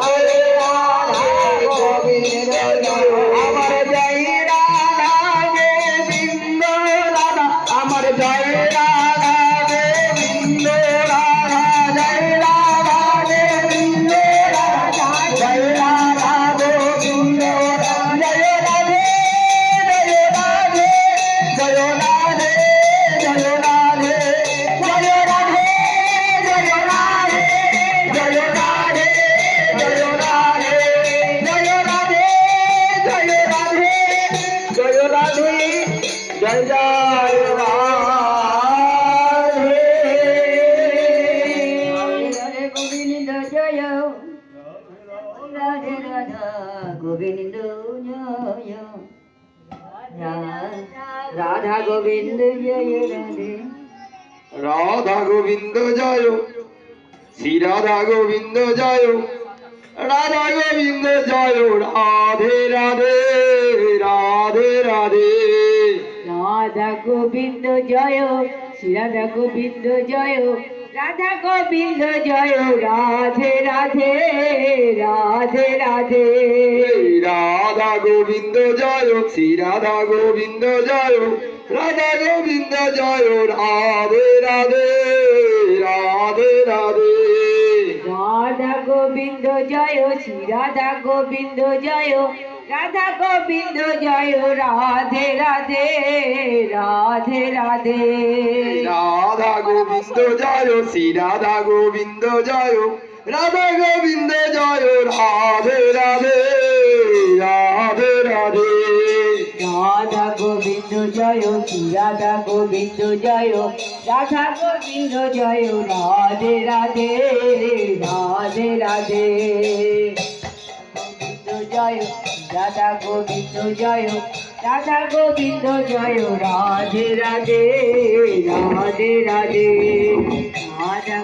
রাধে রাধে গোবিন্দ জয় আমার জয় রাধা গোবিন্দ রাধা আমার জয় রাধা গোবিন্দ রাধা জয় রাধা গোবিন্দ রাধা জয় রাধা গোবিন্দ রাধা জয় রাধে জয় রাধে জয় রাধে জয় রাধে জয় রাধে জয় রাধে জয় রাধে জয় রাধে জয় রাধে জয় রাধে জয় জয় রাধে গোবিন্দ জয় রাধে রাধা গোবিন্দ জয় রাধা গোবিন্দ জয় রাধে রাধা গোবিন্দ জয় শ্রী রাধা গোবিন্দ জয় রাধা গোবিন্দ জয় রাধে রাধে রাধে রাধে রাধা গোবিন্দ জয় শ্রী রাধা গোবিন্দ জয় রাধা গোবিন্দ জয় রাধে রাধে রাধে রাধে রাধা গোবিন্দ জয় শ্রী রাধা গোবিন্দ জয় রাধা গোবিন্দ জয় রাধে রাধে রাধে রাধে রাধা গোবিন্দ জয় শ্রী রাধা গোবিন্দ জয় রাধা গোবিন্দ জয় রাধে রাধে রাধে রাধে রাধা গোবিন্দ জয় শ্রী রাধা গোবিন্দ জয় রাধা গোবিন্দ জয় রাধে রাধে রাধে রাধে রাধা গোবিন্দ জয় শ্রী রাধা গোবিন্দ জয় রাধা গোবিন্দ জয় রাধে রাধে রাধে রাধে জয় রাধা গোবিন্দ জয় রাধা গোবিন্দ জয় রাধে রাধে রাধে রাধে রাধা